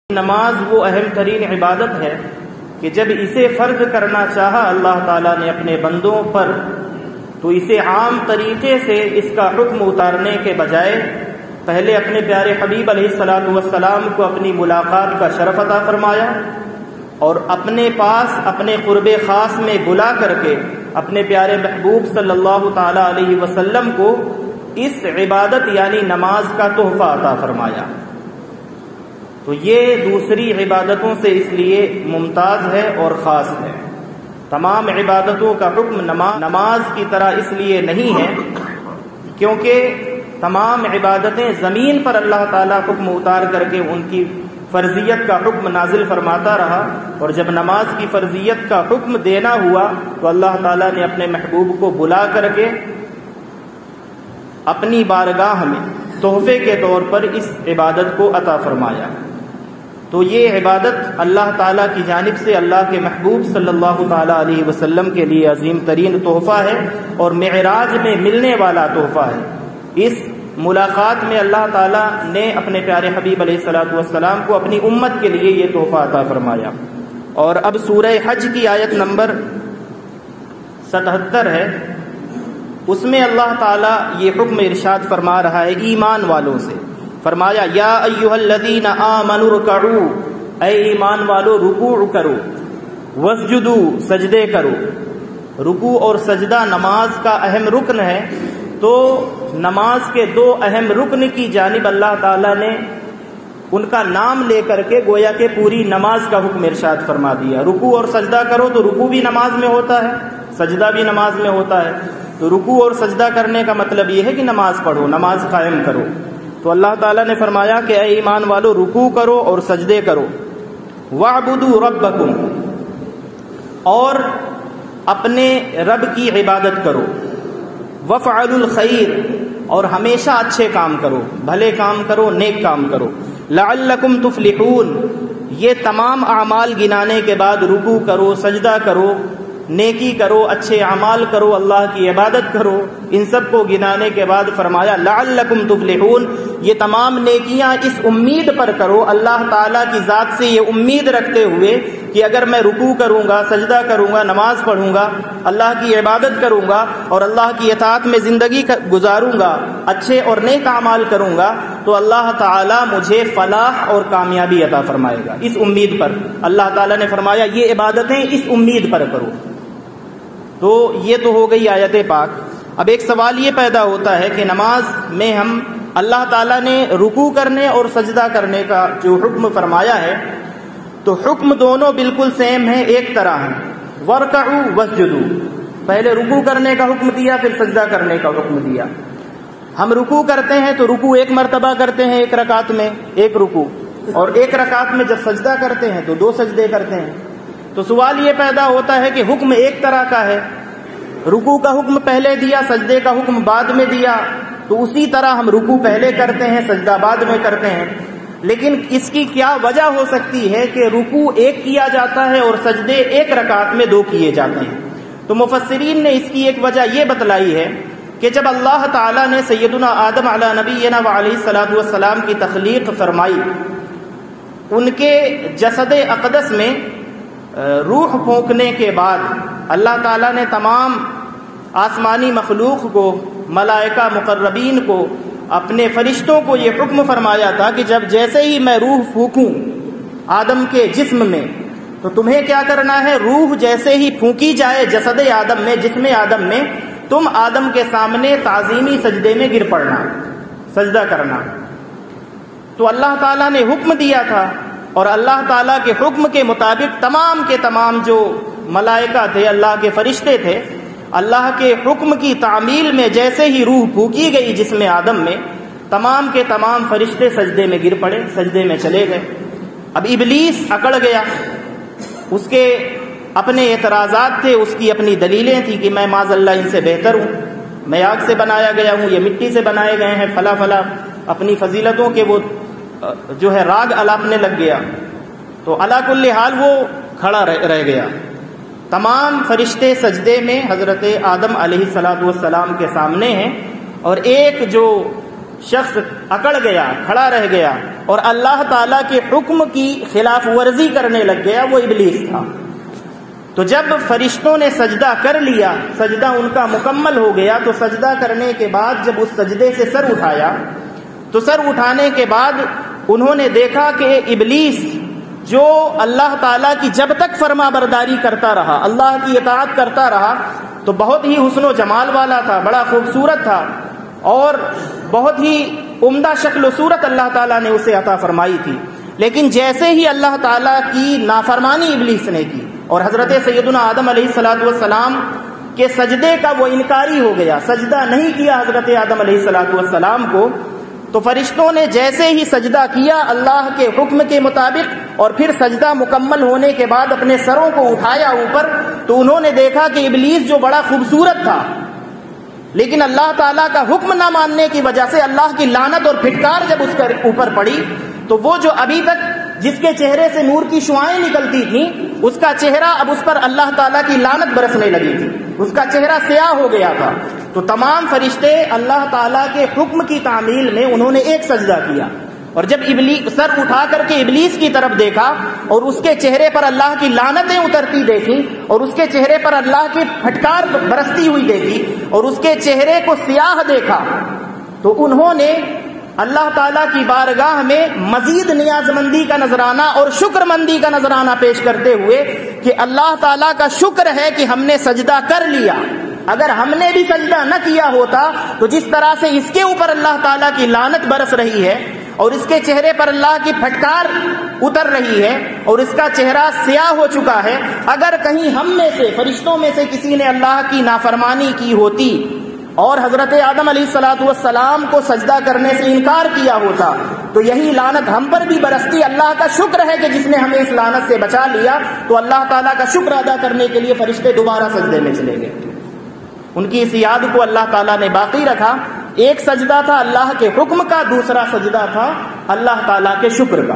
نماز وہ اہم ترین عبادت ہے کہ جب اسے فرض کرنا چاہا اللہ تعالیٰ نے اپنے بندوں پر تو اسے عام طریقے سے اس کا حکم اتارنے کے بجائے پہلے اپنے پیارے حبیب علیہ الصلوۃ والسلام کو اپنی ملاقات کا شرف عطا فرمایا اور اپنے پاس اپنے قرب خاص میں بلا کر کے اپنے پیارے محبوب صلی اللہ تعالی علیہ وسلم کو اس عبادت یعنی نماز کا تحفہ عطا فرمایا۔ تو یہ دوسری عبادتوں سے اس لیے ممتاز ہے اور خاص ہے۔ تمام عبادتوں کا حکم نماز کی طرح اس لیے نہیں ہے کیونکہ تمام عبادتیں زمین پر اللہ تعالیٰ حکم اتار کر کے ان کی فرضیت کا حکم نازل فرماتا رہا، اور جب نماز کی فرضیت کا حکم دینا ہوا تو اللہ تعالیٰ نے اپنے محبوب کو بلا کر کے اپنی بارگاہ میں تحفے کے طور پر اس عبادت کو عطا فرمایا۔ تو یہ عبادت اللہ تعالیٰ کی جانب سے اللہ کے محبوب صلی اللہ تعالیٰ علیہ وسلم کے لیے عظیم ترین تحفہ ہے اور معراج میں ملنے والا تحفہ ہے۔ اس ملاقات میں اللہ تعالیٰ نے اپنے پیارے حبیب علیہ الصلوۃ والسلام کو اپنی امت کے لیے یہ تحفہ عطا فرمایا۔ اور اب سورہ حج کی آیت نمبر 77 ہے، اس میں اللہ تعالیٰ یہ حکم ارشاد فرما رہا ہے ایمان والوں سے۔ فرمایا یا ایھا الذین آمنوا ارکعوا، اے ایمان والو رکوع کرو، واسجدوا سجدے کرو۔ رکوع اور سجدہ نماز کا اہم رکن ہے، تو نماز کے دو اہم رکن کی جانب اللہ تعالیٰ نے ان کا نام لے کر کے گویا کہ پوری نماز کا حکم ارشاد فرما دیا۔ رکوع اور سجدہ کرو، تو رکوع بھی نماز میں ہوتا ہے، سجدہ بھی نماز میں ہوتا ہے۔ تو رکوع اور سجدہ کرنے کا مطلب یہ ہے کہ نماز پڑھو، نماز قائم کرو۔ تو اللہ تعالیٰ نے فرمایا کہ اے ایمان والو رکوع کرو اور سجدے کرو، وَاعْبُدُوا رَبَّكُمْ، اور اپنے رب کی عبادت کرو، وَافْعَلُوا الْخَيْرَ، اور ہمیشہ اچھے کام کرو، بھلے کام کرو، نیک کام کرو، لَعَلَّكُمْ تُفْلِحُونَ۔ یہ تمام اعمال گنانے کے بعد رکوع کرو، سجدہ کرو، نیکی کرو، اچھے اعمال کرو، اللہ کی عبادت کرو، ان سب کو گنانے کے بعد فرمایا لعلکم تفلحون، یہ تمام نیکیاں اس امید پر کرو، اللہ تعالیٰ کی ذات سے یہ امید رکھتے ہوئے کہ اگر میں رکوع کروں گا، سجدہ کروں گا، نماز پڑھوں گا، اللہ کی عبادت کروں گا اور اللہ کی اطاعت میں زندگی گزاروں گا، اچھے اور نیک اعمال کروں گا، تو اللہ تعالیٰ مجھے فلاح اور کامیابی عطا فرمائے گا۔ اس امید پر اللہ تعالیٰ نے فرمایا یہ عبادتیں اس امید پر کرو۔ تو یہ تو ہو گئی آیت پاک۔ اب ایک سوال یہ پیدا ہوتا ہے کہ نماز میں ہم اللہ تعالیٰ نے رکوع کرنے اور سجدہ کرنے کا جو حکم فرمایا ہے تو حکم دونوں بالکل سیم ہیں، ایک طرح ہیں، وَارْكَعُوا وَاسْجُدُوا، پہلے رکوع کرنے کا حکم دیا، پھر سجدہ کرنے کا حکم دیا۔ ہم رکوع کرتے ہیں تو رکوع ایک مرتبہ کرتے ہیں ایک رکعت میں، ایک رکوع، اور ایک رکعت میں جب سجدہ کرتے ہیں تو 2 سجدے کرتے ہیں۔ تو سوال یہ پیدا ہوتا ہے کہ حکم ایک طرح کا ہے، رکوع کا حکم پہلے دیا، سجدے کا حکم بعد میں دیا، تو اسی طرح ہم رکوع پہلے کرتے ہیں، سجدہ بعد میں کرتے ہیں، لیکن اس کی کیا وجہ ہو سکتی ہے کہ رکوع ایک کیا جاتا ہے اور سجدے ایک رکعت میں 2 کیے جاتے ہیں؟ تو مفسرین نے اس کی ایک وجہ یہ بتلائی ہے کہ جب اللہ تعالیٰ نے سیدنا آدم علی نبینا وعلیہ الصلوۃ والسلام کی تخلیق فرمائی، ان کے جسد اقدس میں روح پھونکنے کے بعد اللہ تعالیٰ نے تمام آسمانی مخلوق کو، ملائکہ مقربین کو، اپنے فرشتوں کو یہ حکم فرمایا تھا کہ جب جیسے ہی میں روح پھونکوں آدم کے جسم میں تو تمہیں کیا کرنا ہے، روح جیسے ہی پھونکی جائے جسد آدم میں، جسم آدم میں، تم آدم کے سامنے تعظیمی سجدے میں گر پڑنا، سجدہ کرنا۔ تو اللہ تعالیٰ نے حکم دیا تھا، اور اللہ تعالیٰ کے حکم کے مطابق تمام کے تمام جو ملائکہ تھے، اللہ کے فرشتے تھے، اللہ کے حکم کی تعمیل میں جیسے ہی روح پھونکی گئی جسم آدم میں، تمام کے تمام فرشتے سجدے میں گر پڑے، سجدے میں چلے گئے۔ اب ابلیس اکڑ گیا، اس کے اپنے اعتراضات تھے، اس کی اپنی دلیلیں تھیں کہ میں معاذ اللہ ان سے بہتر ہوں، میں آگ سے بنایا گیا ہوں، یہ مٹی سے بنائے گئے ہیں، فلا فلا اپنی فضیلتوں کے وہ جو ہے راگ الاپنے لگ گیا۔ تو علا کل حال وہ کھڑا رہ گیا۔ تمام فرشتے سجدے میں حضرت آدم علیہ الصلوۃ والسلام کے سامنے ہیں، اور ایک جو شخص اکڑ گیا، کھڑا رہ گیا اور اللہ تعالیٰ کے حکم کی خلاف ورزی کرنے لگ گیا، وہ ابلیس تھا۔ تو جب فرشتوں نے سجدہ کر لیا، سجدہ ان کا مکمل ہو گیا، تو سجدہ کرنے کے بعد جب اس سجدے سے سر اٹھایا تو سر اٹھانے کے بعد انہوں نے دیکھا کہ ابلیس جو اللہ تعالیٰ کی جب تک فرما برداری کرتا رہا، اللہ کی اطاعت کرتا رہا، تو بہت ہی حسن و جمال والا تھا، بڑا خوبصورت تھا اور بہت ہی عمدہ شکل و صورت اللہ تعالیٰ نے اسے عطا فرمائی تھی۔ لیکن جیسے ہی اللہ تعالیٰ کی نافرمانی ابلیس نے کی اور حضرت سیدنا آدم علیہ السلام کے سجدے کا وہ انکاری ہو گیا، سجدہ نہیں کیا حضرت آدم علیہ السلام کو، تو فرشتوں نے جیسے ہی سجدہ کیا اللہ کے حکم کے مطابق اور پھر سجدہ مکمل ہونے کے بعد اپنے سروں کو اٹھایا اوپر، تو انہوں نے دیکھا کہ ابلیس جو بڑا خوبصورت تھا لیکن اللہ تعالیٰ کا حکم نہ ماننے کی وجہ سے اللہ کی لعنت اور پھٹکار جب اس کے اوپر پڑی، تو وہ جو ابھی تک جس کے چہرے سے نور کی شعائیں نکلتی تھیں، اس کا چہرہ اب اس پر اللہ تعالیٰ کی لعنت برسنے لگی تھی، اس کا چہرہ سیاہ ہو گیا تھا۔ تو تمام فرشتے اللہ تعالیٰ کے حکم کی تعمیل میں انہوں نے ایک سجدہ کیا، اور جب سر اٹھا کر کے ابلیس کی طرف دیکھا اور اس کے چہرے پر اللہ کی لعنتیں اترتی دیکھی اور اس کے چہرے پر اللہ کی پھٹکار برستی ہوئی دیکھی اور اس کے چہرے کو سیاہ دیکھا، تو انہوں نے اللہ تعالیٰ کی بارگاہ میں مزید نیاز مندی کا نذرانہ اور شکر مندی کا نذرانہ پیش کرتے ہوئے کہ اللہ تعالیٰ کا شکر ہے کہ ہم نے سجدہ کر لیا، اگر ہم نے بھی سجدہ نہ کیا ہوتا تو جس طرح سے اس کے اوپر اللہ تعالیٰ کی لعنت برس رہی ہے اور اس کے چہرے پر اللہ کی پھٹکار اتر رہی ہے اور اس کا چہرہ سیاہ ہو چکا ہے، اگر کہیں ہم میں سے فرشتوں میں سے کسی نے اللہ کی نافرمانی کی ہوتی اور حضرت آدم علیہ السلام کو سجدہ کرنے سے انکار کیا ہوتا تو یہی لعنت ہم پر بھی برستی۔ اللہ کا شکر ہے کہ جس نے ہمیں اس لعنت سے بچا لیا۔ تو اللہ تعالیٰ کا شکر ادا کرنے کے لیے فرشتے دوبارہ سجدے میں چلے گئے، ان کی اس یاد کو اللہ تعالیٰ نے باقی رکھا۔ ایک سجدہ تھا اللہ کے حکم کا، دوسرا سجدہ تھا اللہ تعالیٰ کے شکر کا۔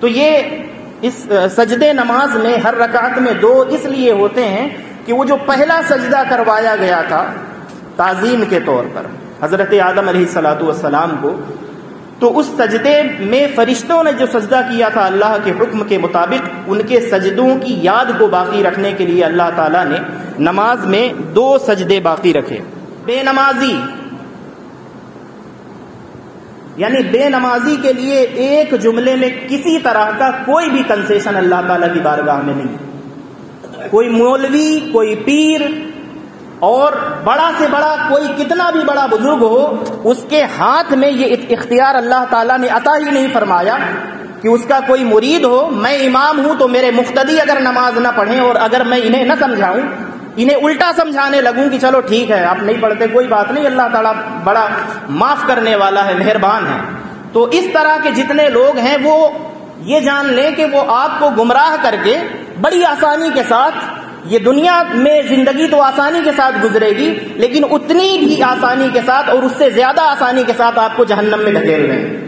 تو یہ اس سجدے نماز میں ہر رکعت میں دو اس لیے ہوتے ہیں کہ وہ جو پہلا سجدہ کروایا گیا تھا تعظیم کے طور پر حضرت آدم علیہ السلام کو، تو اس سجدے میں فرشتوں نے جو سجدہ کیا تھا اللہ کے حکم کے مطابق، ان کے سجدوں کی یاد کو باقی رکھنے کے لیے اللہ تعالیٰ نے نماز میں دو سجدے باقی رکھے۔ بے نمازی یعنی بے نمازی کے لیے ایک جملے میں کسی طرح کا کوئی بھی کنسیشن اللہ تعالیٰ کی بارگاہ میں نہیں۔ کوئی مولوی، کوئی پیر اور بڑا سے بڑا کوئی کتنا بھی بڑا بزرگ ہو، اس کے ہاتھ میں یہ اختیار اللہ تعالیٰ نے عطا ہی نہیں فرمایا کہ اس کا کوئی مرید ہو، میں امام ہوں تو میرے مقتدی اگر نماز نہ پڑھیں اور اگر میں انہیں نہ سمجھاؤں، انہیں الٹا سمجھانے لگوں کہ چلو ٹھیک ہے آپ نہیں پڑھتے کوئی بات نہیں، اللہ تعالیٰ بڑا معاف کرنے والا ہے، مہربان ہے۔ تو اس طرح کے جتنے لوگ ہیں وہ یہ جان لیں کہ وہ آپ کو گمراہ کر کے بڑی آسانی کے ساتھ، یہ دنیا میں زندگی تو آسانی کے ساتھ گزرے گی لیکن اتنی بھی آسانی کے ساتھ اور اس سے زیادہ آسانی کے ساتھ آپ کو جہنم میں دھکیل رہے ہیں۔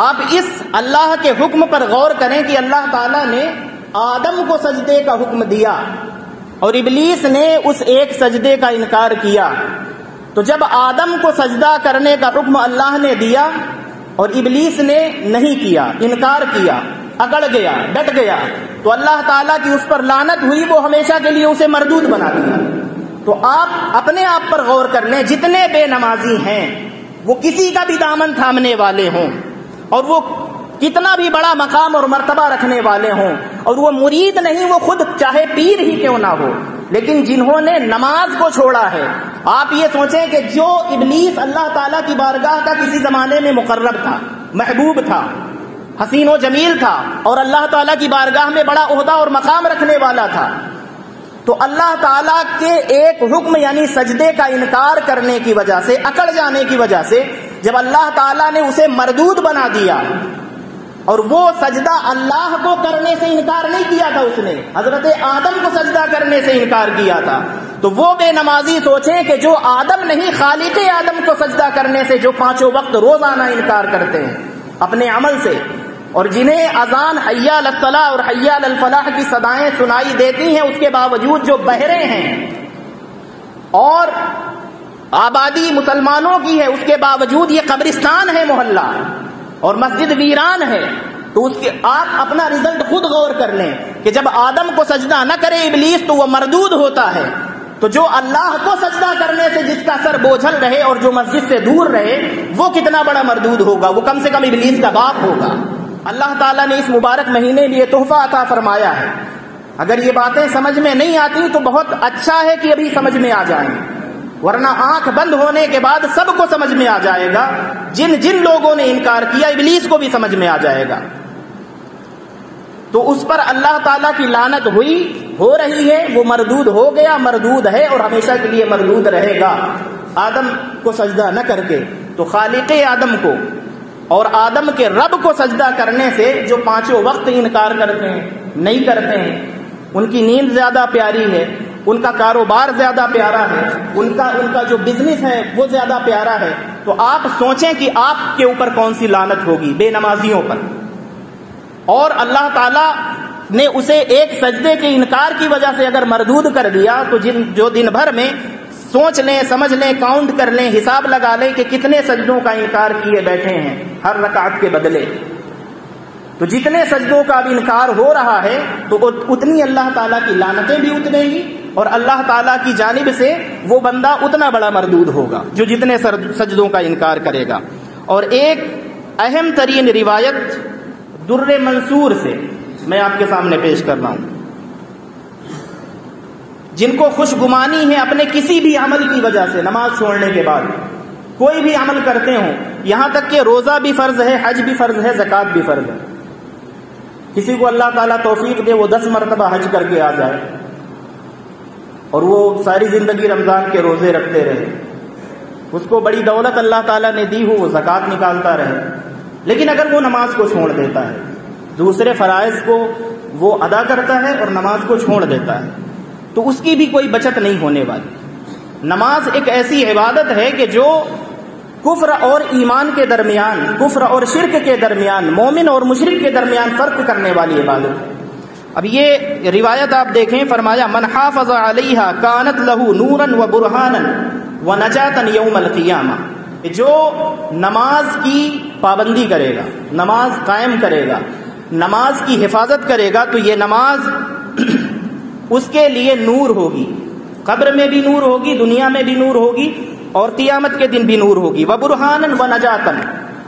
آپ اس اللہ کے حکم پر غور کریں کہ اللہ تعالیٰ نے آدم کو سجدے کا حکم دیا اور ابلیس نے اس ایک سجدے کا انکار کیا۔ تو جب آدم کو سجدہ کرنے کا حکم اللہ نے دیا اور ابلیس نے نہیں کیا، انکار کیا، اکڑ گیا، ڈٹ گیا، تو اللہ تعالیٰ کی اس پر لعنت ہوئی، وہ ہمیشہ کے لیے اسے مردود بنا دیا۔ تو آپ اپنے آپ پر غور کر لیں، جتنے بے نمازی ہیں وہ کسی کا بھی دامن تھامنے والے ہوں اور وہ کتنا بھی بڑا مقام اور مرتبہ رکھنے والے ہوں اور وہ مرید نہیں، وہ خود چاہے پیر ہی کیوں نہ ہو، لیکن جنہوں نے نماز کو چھوڑا ہے، آپ یہ سوچیں کہ جو ابلیس اللہ تعالیٰ کی بارگاہ کا کسی زمانے میں مقرب تھا، محبوب تھا، حسین و جمیل تھا اور اللہ تعالیٰ کی بارگاہ میں بڑا عہدہ اور مقام رکھنے والا تھا، تو اللہ تعالیٰ کے ایک حکم یعنی سجدے کا انکار کرنے کی وجہ سے، اکڑ جانے کی وجہ سے، جب اللہ تعالیٰ نے اسے مردود بنا دیا، اور وہ سجدہ اللہ کو کرنے سے انکار نہیں کیا تھا، اس نے حضرت آدم کو سجدہ کرنے سے انکار کیا تھا، تو وہ بے نمازی سوچیں کہ جو آدم نہیں خالق آدم کو سجدہ کرنے سے جو پانچوں وقت روزانہ انکار کرتے ہیں اپنے عمل سے، اور جنہیں اذان حی علی الصلاۃ اور حی علی الفلاح کی صدائیں سنائی دیتی ہیں، اس کے باوجود جو بہرے ہیں اور آبادی مسلمانوں کی ہے، اس کے باوجود یہ قبرستان ہے محلہ اور مسجد ویران ہے، تو اس کے آپ اپنا رزلٹ خود غور کر لیں کہ جب آدم کو سجدہ نہ کرے ابلیس تو وہ مردود ہوتا ہے، تو جو اللہ کو سجدہ کرنے سے جس کا سر بوجھل رہے اور جو مسجد سے دور رہے وہ کتنا بڑا مردود ہوگا، وہ کم سے کم ابلیس کا باپ ہوگا۔ اللہ تعالیٰ نے اس مبارک مہینے میں یہ تحفہ عطا فرمایا ہے، اگر یہ باتیں سمجھ میں نہیں آتی تو بہت اچھا ہے کہ ابھی سمجھ میں آ جائیں، ورنہ آنکھ بند ہونے کے بعد سب کو سمجھ میں آ جائے گا، جن جن لوگوں نے انکار کیا ابلیس کو بھی سمجھ میں آ جائے گا۔ تو اس پر اللہ تعالیٰ کی لعنت ہو رہی ہے، وہ مردود ہو گیا، مردود ہے اور ہمیشہ کے لیے مردود رہے گا۔ آدم کو سجدہ نہ کر کے تو خالق آدم کو اور آدم کے رب کو سجدہ کرنے سے جو پانچوں وقت انکار کرتے ہیں، نہیں کرتے ہیں، ان کی نیند زیادہ پیاری ہے، ان کا کاروبار زیادہ پیارا ہے، ان کا جو بزنس ہے وہ زیادہ پیارا ہے، تو آپ سوچیں کہ آپ کے اوپر کون سی لعنت ہوگی بے نمازیوں پر۔ اور اللہ تعالیٰ نے اسے ایک سجدے کے انکار کی وجہ سے اگر مردود کر دیا تو جو دن بھر میں سوچ لیں، سمجھ لیں، کاؤنٹ کر لیں، حساب لگا لیں کہ کتنے سجدوں کا انکار کیے بیٹھے ہیں ہر رکعت کے بدلے، تو جتنے سجدوں کا اب انکار ہو رہا ہے تو اتنی اللہ تعالیٰ کی لعنتیں بھی اتنے گی اور اللہ تعالیٰ کی جانب سے وہ بندہ اتنا بڑا مردود ہوگا جو جتنے سجدوں کا انکار کرے گا۔ اور ایک اہم ترین روایت در منصور سے میں آپ کے سامنے پیش کر رہا ہوں، جن کو خوش گمانی ہے اپنے کسی بھی عمل کی وجہ سے، نماز چھوڑنے کے بعد کوئی بھی عمل کرتے ہوں، یہاں تک کہ روزہ بھی فرض ہے، حج بھی فرض ہے، زکوٰۃ بھی فرض ہے، کسی کو اللہ تعالیٰ توفیق دے وہ 10 مرتبہ حج کر کے آ جائے اور وہ ساری زندگی رمضان کے روزے رکھتے رہے، اس کو بڑی دولت اللہ تعالیٰ نے دی ہو، وہ زکوٰۃ نکالتا رہے، لیکن اگر وہ نماز کو چھوڑ دیتا ہے، دوسرے فرائض کو وہ ادا کرتا ہے اور نماز کو چھوڑ دیتا ہے، تو اس کی بھی کوئی بچت نہیں ہونے والی۔ نماز ایک ایسی عبادت ہے کہ جو کفر اور ایمان کے درمیان، کفر اور شرک کے درمیان، مومن اور مشرک کے درمیان فرق کرنے والی عبادت ہے۔ اب یہ روایت آپ دیکھیں، فرمایا من حافظ علیہا کانت لہ نورا و برہانا و نجاتا یوم القیامہ، جو نماز کی پابندی کرے گا، نماز قائم کرے گا، نماز کی حفاظت کرے گا، تو یہ نماز اس کے لیے نور ہوگی، قبر میں بھی نور ہوگی، دنیا میں بھی نور ہوگی اور قیامت کے دن بھی نور ہوگی، وبرہانا ونجاتا،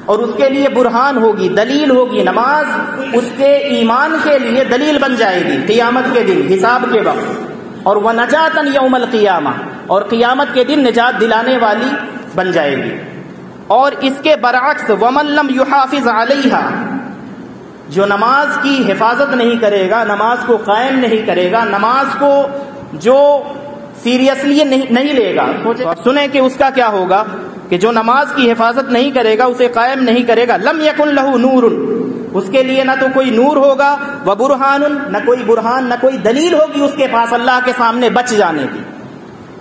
اور اس کے لیے برہان ہوگی، دلیل ہوگی، نماز اس کے ایمان کے لیے دلیل بن جائے گی قیامت کے دن، حساب کے وقت، اور ونجاتا یوم القیامہ، اور قیامت کے دن نجات دلانے والی بن جائے گی۔ اور اس کے برعکس ومن لم یحافظ علیہا، جو نماز کی حفاظت نہیں کرے گا، نماز کو قائم نہیں کرے گا، نماز کو جو سیریسلی نہیں لے گا، سنیں کہ اس کا کیا ہوگا، کہ جو نماز کی حفاظت نہیں کرے گا، اسے قائم نہیں کرے گا، لم یکن لہ نور، اس کے لیے نہ تو کوئی نور ہوگا، وبرہان، نہ کوئی برہان، نہ کوئی دلیل ہوگی اس کے پاس اللہ کے سامنے بچ جانے کی۔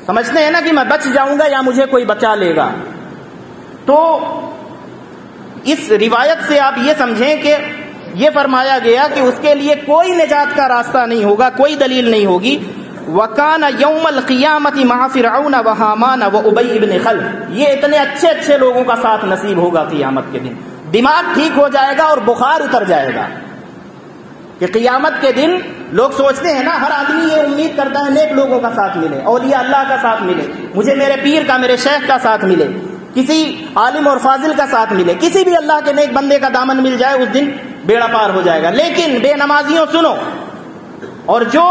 سمجھتے ہیں نا کہ میں بچ جاؤں گا یا مجھے کوئی بچا لے گا، تو اس روایت سے آپ یہ سمجھیں کہ یہ فرمایا گیا کہ اس کے لیے کوئی نجات کا راستہ نہیں ہوگا، کوئی دلیل نہیں ہوگی۔ وَكَانَ يَوْمَ الْقِيَامَةِ مَعَ فِرْعَوْنَ وَحَامَانَ وَأُبَيِّ بْنِ خَلْفَ، یہ اتنے اچھے اچھے لوگوں کا ساتھ نصیب ہوگا قیامت کے دن، دماغ ٹھیک ہو جائے گا اور بخار اتر جائے گا کہ قیامت کے دن لوگ سوچتے ہیں نا، ہر آدمی یہ امید کرتا ہے نیک لوگوں کا ساتھ ملے، اولیاء اللہ کا ساتھ ملے، مجھے میرے پیر کا، میرے شیخ کا ساتھ ملے، کسی عالم اور فاضل کا ساتھ ملے، کسی بھی اللہ کے نیک بندے کا دامن مل جائے، اس دن بیڑا پار ہو جائے گا۔ لیکن بے نمازیوں سنو، اور جو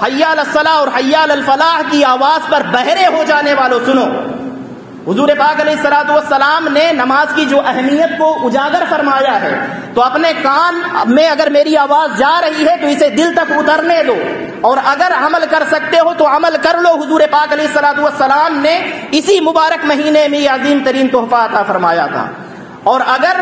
حی علی الصلاح اور حی علی الفلاح کی آواز پر بہرے ہو جانے والوں سنو، حضور پاک علیہ الصلوۃ والسلام نے نماز کی جو اہمیت کو اجاگر فرمایا ہے، تو اپنے کان میں اگر میری آواز جا رہی ہے تو اسے دل تک اترنے دو، اور اگر عمل کر سکتے ہو تو عمل کر لو۔ حضور پاک علیہ الصلوۃ والسلام نے اسی مبارک مہینے میں یہ عظیم ترین تحفہ عطا فرمایا تھا، اور اگر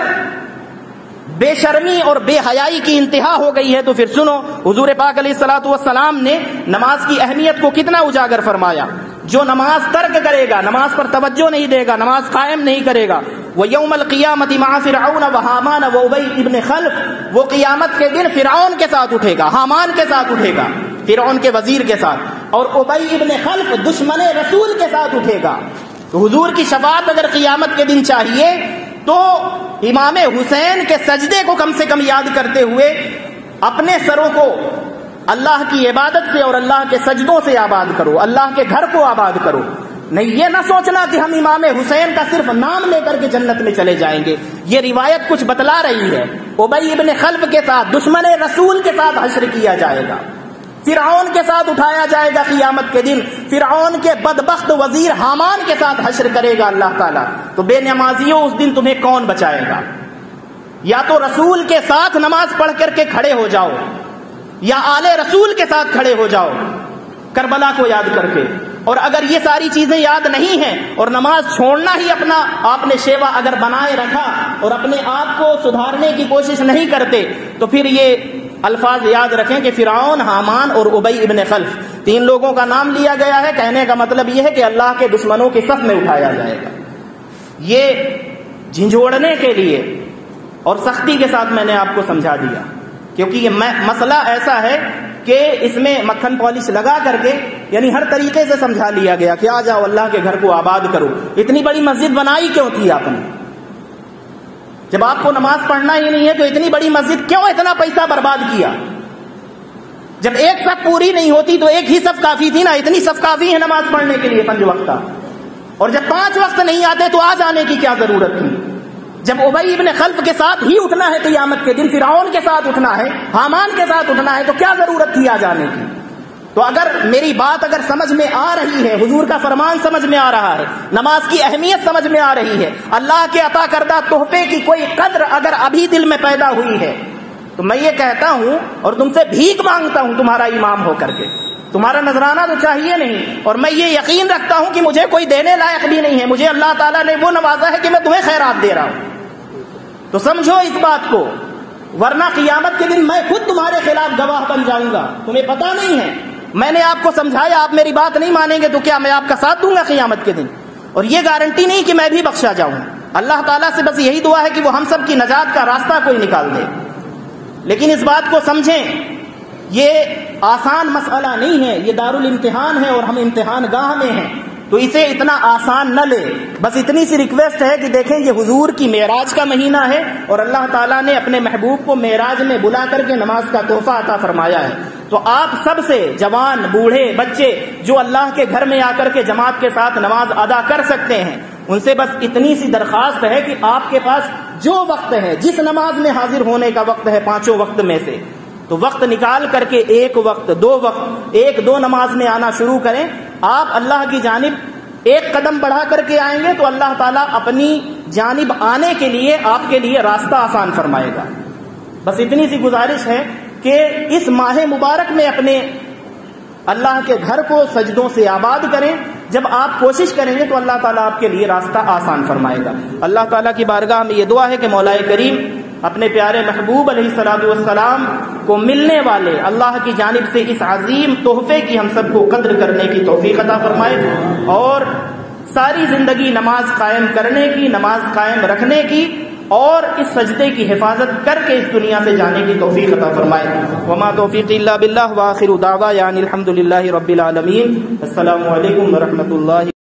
بے شرمی اور بے حیائی کی انتہا ہو گئی ہے تو پھر سنو، حضور پاک علیہ الصلوۃ والسلام نے نماز کی اہمیت کو کتنا اجاگر فرمایا۔ جو نماز ترک کرے گا، نماز پر توجہ نہیں دے گا، نماز قائم نہیں کرے گا، وَيَوْمَ الْقِيَامَةِ مَعَ فِرْعَوْنَ وَحَامَانَ وَأُبَيِّ بْنِ خَلْفَ، وہ قیامت کے دن فرعون کے ساتھ اٹھے گا، حامان کے ساتھ اٹھے گا، فرعون کے وزیر کے ساتھ، اور ابی ابن خلف دشمن رسول کے ساتھ اٹھے گا۔ تو حضور کی شفاعت اگر قیامت کے دن چاہیے تو امام حسین کے سجدے کو کم سے کم یاد کرتے ہوئے اپنے سروں کو اللہ کی عبادت سے اور اللہ کے سجدوں سے آباد کرو، اللہ کے گھر کو آباد کرو. نہیں یہ نہ سوچنا کہ ہم امام حسین کا صرف نام لے کر کے جنت میں چلے جائیں گے. یہ روایت کچھ بتلا رہی ہے. ابی ابن خلف کے ساتھ، دشمن رسول کے ساتھ حشر کیا جائے گا، فرعون کے ساتھ اٹھایا جائے گا قیامت کے دن، فرعون کے بدبخت وزیر حامان کے ساتھ حشر کرے گا اللہ تعالیٰ. تو بے نمازیوں اس دن تمہیں کون بچائے گا؟ یا تو رسول کے ساتھ نماز پڑھ کر کے کھڑے ہو جاؤ، یا آل رسول کے ساتھ کھڑے ہو جاؤ کربلا کو یاد کر کے. اور اگر یہ ساری چیزیں یاد نہیں ہیں اور نماز چھوڑنا ہی اپنا آپ نے شیوا اگر بنائے رکھا اور اپنے آپ کو سدھارنے کی کوشش نہیں کرتے، تو پھر یہ الفاظ یاد رکھیں کہ فرعون، حامان اور ابی ابن خلف، 3 لوگوں کا نام لیا گیا ہے. کہنے کا مطلب یہ ہے کہ اللہ کے دشمنوں کی صف میں اٹھایا جائے گا. یہ جھنجھوڑنے کے لیے اور سختی کے ساتھ میں نے آپ کو سمجھا دیا، کیونکہ یہ مسئلہ ایسا ہے کہ اس میں مکھن پالش لگا کر کے یعنی ہر طریقے سے سمجھا لیا گیا کہ آ جاؤ اللہ کے گھر کو آباد کرو. اتنی بڑی مسجد بنائی کیوں تھی آپ نے؟ جب آپ کو نماز پڑھنا ہی نہیں ہے تو اتنی بڑی مسجد کیوں اتنا پیسہ برباد کیا؟ جب ایک صف پوری نہیں ہوتی تو ایک ہی صف کافی تھی نا. اتنی صف کافی ہے نماز پڑھنے کے لیے 5 وقت. اور جب 5 وقت نہیں آتے تو آ جانے کی کیا ضرورت تھی؟ جب ابی ابن خلف کے ساتھ ہی اٹھنا ہے قیامت کے دن، فرعون کے ساتھ اٹھنا ہے، حامان کے ساتھ اٹھنا ہے، تو کیا ضرورت تھی آ جانے کی؟ تو اگر میری بات اگر سمجھ میں آ رہی ہے، حضور کا فرمان سمجھ میں آ رہا ہے، نماز کی اہمیت سمجھ میں آ رہی ہے، اللہ کے عطا کردہ تحفے کی کوئی قدر اگر ابھی دل میں پیدا ہوئی ہے، تو میں یہ کہتا ہوں اور تم سے بھیک مانگتا ہوں تمہارا امام ہو کر کے. تمہارا نذرانہ تو چاہیے نہیں، اور میں یہ یقین رکھتا ہوں کہ مجھے کوئی دینے لائق بھی نہیں ہے. مجھے اللہ تعالیٰ نے وہ نوازا ہے کہ میں تمہیں خیرات دے رہا ہوں. تو سمجھو اس بات کو، ورنہ قیامت کے دن میں خود تمہارے خلاف گواہ بن جاؤں گا. تمہیں پتا نہیں ہے، میں نے آپ کو سمجھایا، آپ میری بات نہیں مانیں گے تو کیا میں آپ کا ساتھ دوں گا قیامت کے دن؟ اور یہ گارنٹی نہیں کہ میں بھی بخشا جاؤں. اللہ تعالیٰ سے بس یہی دعا ہے کہ وہ ہم سب کی نجات کا راستہ کوئی نکال دے. لیکن اس بات کو سمجھیں، یہ آسان مسئلہ نہیں ہے، یہ دارالامتحان ہے اور ہم امتحان گاہ میں ہیں، تو اسے اتنا آسان نہ لے. بس اتنی سی ریکویسٹ ہے کہ دیکھیں یہ حضور کی معراج کا مہینہ ہے اور اللہ تعالیٰ نے اپنے محبوب کو معراج میں بلا کر کے نماز کا تحفہ عطا فرمایا ہے. تو آپ سب سے، جوان، بوڑھے، بچے، جو اللہ کے گھر میں آ کر کے جماعت کے ساتھ نماز ادا کر سکتے ہیں، ان سے بس اتنی سی درخواست ہے کہ آپ کے پاس جو وقت ہے، جس نماز میں حاضر ہونے کا وقت ہے 5 وقت میں سے، تو وقت نکال کر کے 1 وقت، 2 وقت، 1-2 نماز میں آنا شروع کریں. آپ اللہ کی جانب 1 قدم بڑھا کر کے آئیں گے تو اللہ تعالیٰ اپنی جانب آنے کے لیے آپ کے لیے راستہ آسان فرمائے گا. بس اتنی سی گزارش ہے کہ اس ماہ مبارک میں اپنے اللہ کے گھر کو سجدوں سے آباد کریں. جب آپ کوشش کریں گے تو اللہ تعالیٰ آپ کے لیے راستہ آسان فرمائے گا. اللہ تعالیٰ کی بارگاہ میں یہ دعا ہے کہ مولا کریم اپنے پیارے محبوب علیہ الصلوۃ والسلام کو ملنے والے اللہ کی جانب سے اس عظیم تحفے کی ہم سب کو قدر کرنے کی توفیق عطا فرمائے اور ساری زندگی نماز قائم کرنے کی، نماز قائم رکھنے کی اور اس سجدے کی حفاظت کر کے اس دنیا سے جانے کی توفیق عطا فرمائے. وما توفیقی الا باللہ، وآخر دعوانا الحمد للہ رب العالمین. السلام علیکم ورحمۃ اللہ.